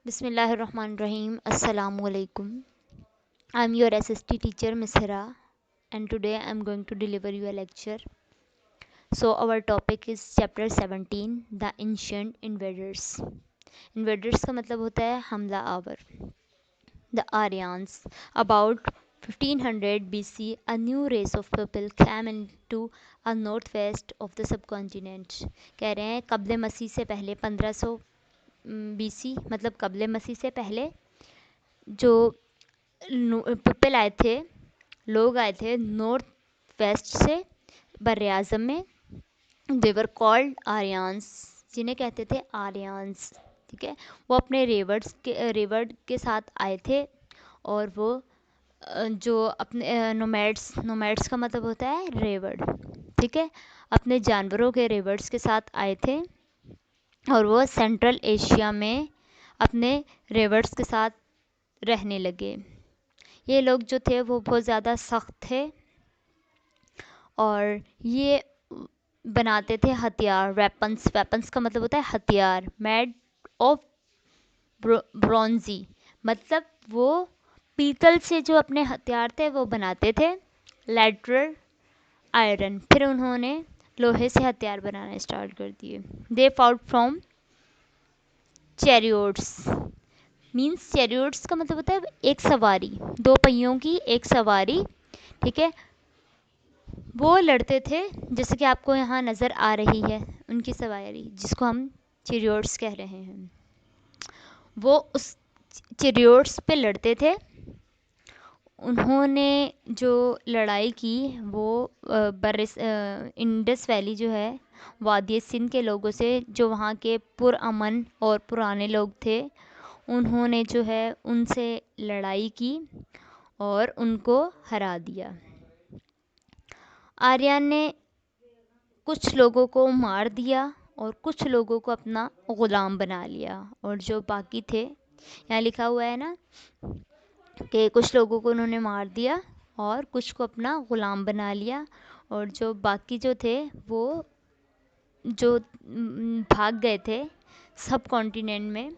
Bismillahirrahmanirrahim. Assalamualaikum. I'm your SST teacher, Miss Hira, and today I'm going to deliver you a lecture. So, our topic is chapter 17, The Ancient Invaders. Invaders का मतलब होता है हमला our. The Aryans. About 1500 BC, a new race of people came into a northwest of the subcontinent. कह रहे हैं कब्ल मसीह से पहले 1500 BC, मतलब कब्ल मसीह से पहले जो पीपल आए थे, लोग आए थे नॉर्थ वेस्ट से बर आज़म में. देवर कॉल्ड आर्यंस, जिन्हें कहते थे आर्यंस. ठीक है, वो अपने रेवर्ड के साथ आए थे. और वो जो अपने नोमैड्स का मतलब होता है रेवर्ड. ठीक है, अपने जानवरों के रेवर्ड्स के साथ आए थे और वो सेंट्रल एशिया में अपने रेवर्ड्स के साथ रहने लगे. ये लोग जो थे वो बहुत ज़्यादा सख्त थे और ये बनाते थे हथियार, वेपन्स का मतलब होता है हथियार. मेड ऑफ ब्रॉन्जी, मतलब वो पीतल से जो अपने हथियार थे वो बनाते थे. लेटर आयरन, फिर उन्होंने लोहे से हथियार बनाना स्टार्ट कर दिए. दे फाउट फ्रॉम चैरियोट्स. मीन्स चैरियोट्स का मतलब होता है एक सवारी, दो पहियों की एक सवारी. ठीक है, वो लड़ते थे, जैसे कि आपको यहाँ नज़र आ रही है उनकी सवारी, जिसको हम चैरियोट्स कह रहे हैं. वो उस चैरियोट्स पे लड़ते थे. उन्होंने जो लड़ाई की वो इंडस वैली जो है, वादी सिंध के लोगों से, जो वहाँ के पुरअमन और पुराने लोग थे, उन्होंने जो है उनसे लड़ाई की और उनको हरा दिया. आर्यन ने कुछ लोगों को मार दिया और कुछ लोगों को अपना ग़ुलाम बना लिया. और जो बाकी थे, यहाँ लिखा हुआ है ना कि कुछ लोगों को उन्होंने मार दिया और कुछ को अपना ग़ुलाम बना लिया. और जो बाकी जो थे वो जो भाग गए थे सब कॉन्टिनेंट में,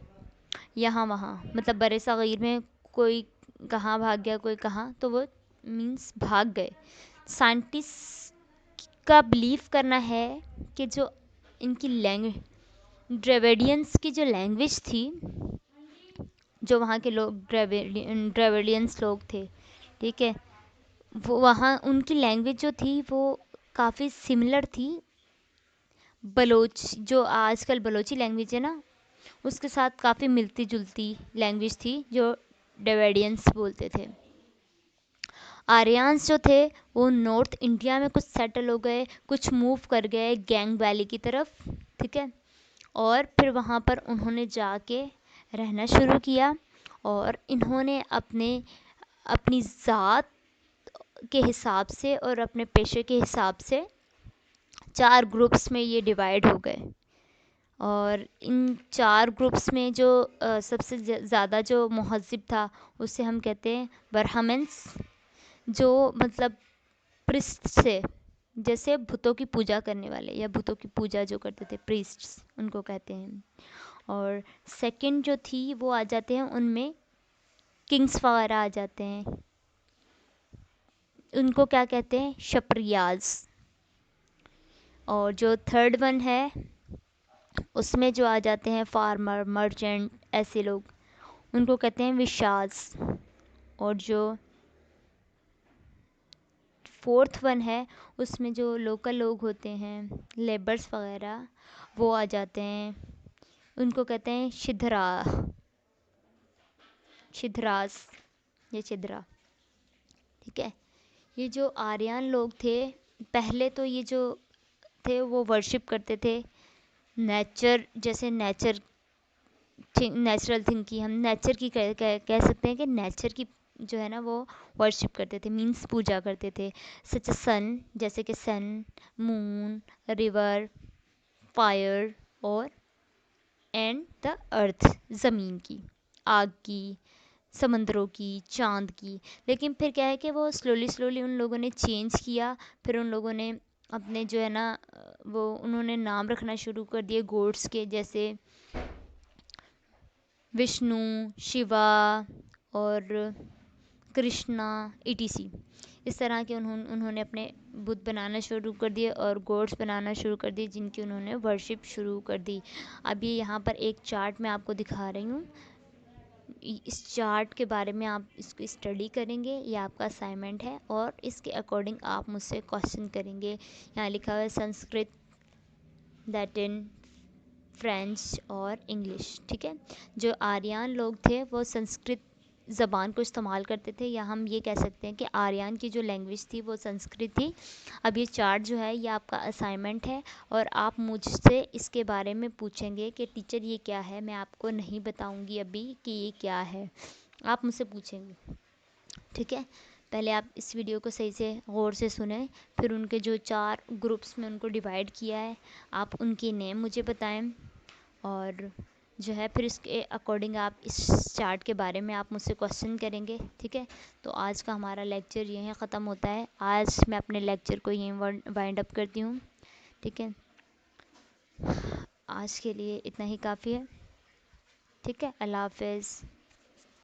यहाँ वहाँ, मतलब बड़े सग़ीर में, कोई कहाँ भाग गया कोई कहाँ, तो वो मीन्स भाग गए. साइंटिस्ट का बिलीव करना है कि जो इनकी ड्रेविडियंस की जो लैंग्वेज थी, जो वहाँ के लोग ड्रेविडियंस लोग थे, ठीक है, वो वहाँ उनकी लैंग्वेज जो थी वो काफ़ी सिमिलर थी बलोच, जो आजकल बलोची लैंग्वेज है ना, उसके साथ काफ़ी मिलती जुलती लैंग्वेज थी जो ड्रेविडियंस बोलते थे. आर्यंस जो थे वो नॉर्थ इंडिया में कुछ सेटल हो गए, कुछ मूव कर गए गैंग वैली की तरफ. ठीक है, और फिर वहाँ पर उन्होंने जाके रहना शुरू किया और इन्होंने अपनी ज़ात के हिसाब से और अपने पेशे के हिसाब से 4 ग्रुप्स में ये डिवाइड हो गए. और इन 4 ग्रुप्स में जो सबसे ज़्यादा जो महज़िब था उसे हम कहते हैं ब्राह्मण्स, जो मतलब प्रिस्ट से, जैसे भूतों की पूजा करने वाले या भूतों की पूजा जो करते थे, प्रीस्ट्स उनको कहते हैं. और सेकंड जो थी वो आ जाते हैं, उनमें किंग्स वगैरह आ जाते हैं, उनको क्या कहते हैं, शप्रियाज. और जो थर्ड वन है उसमें जो आ जाते हैं फार्मर, मर्चेंट, ऐसे लोग, उनको कहते हैं विशाज. और जो फोर्थ वन है उसमें जो लोकल लोग होते हैं, लेबर्स वगैरह, वो आ जाते हैं, उनको कहते हैं शिधरास या शिधरा. ठीक है, ये जो आर्यन लोग थे पहले, तो ये जो थे वो वर्शिप करते थे नेचर, जैसे नेचुरल थिंग की, हम नेचर की कह सकते हैं कि नेचर की जो है ना वो वर्शिप करते थे, मीन्स पूजा करते थे. सच सन, जैसे कि सन, मून, रिवर, फायर, और एंड द अर्थ, ज़मीन की, आग की, समंदरों की, चांद की. लेकिन फिर क्या है कि वो स्लोली उन लोगों ने चेंज किया. फिर उन लोगों ने अपने जो है ना वो उन्होंने नाम रखना शुरू कर दिए गॉड्स के, जैसे विष्णु, शिवा और कृष्णा, ईटीसी। इस तरह के उन्होंने अपने बुत बनाना शुरू कर दिए और गॉड्स बनाना शुरू कर दिए जिनकी उन्होंने वर्शिप शुरू कर दी। अब ये यहाँ पर एक चार्ट मैं आपको दिखा रही हूँ। इस चार्ट के बारे में आप इसको स्टडी करेंगे, ये आपका असाइनमेंट है और इसके अकॉर्डिंग आप मुझसे क्वेश्चन करेंगे। यहाँ लिखा हुआ है संस्कृत, लैटिन, फ्रेंच और इंग्लिश। ठीक है, जो आर्यन लोग थे वो संस्कृत ज़बान को इस्तेमाल करते थे, या हम ये कह सकते हैं कि आर्यन की जो लैंग्वेज थी वो संस्कृत थी। अब ये चार्ट जो है ये आपका असाइनमेंट है और आप मुझसे इसके बारे में पूछेंगे कि टीचर ये क्या है। मैं आपको नहीं बताऊंगी अभी कि ये क्या है, आप मुझसे पूछेंगे। ठीक है, पहले आप इस वीडियो को सही से गौर से सुने, फिर उनके जो 4 ग्रुप्स में उनको डिवाइड किया है आप उनके नेम मुझे बताएं, और जो है फिर इसके अकॉर्डिंग आप इस चार्ट के बारे में आप मुझसे क्वेश्चन करेंगे। ठीक है, तो आज का हमारा लेक्चर यहीं ख़त्म होता है। आज मैं अपने लेक्चर को यहीं वाइंड अप करती हूँ। ठीक है, आज के लिए इतना ही काफ़ी है। ठीक है, अल्लाह हाफ़िज़।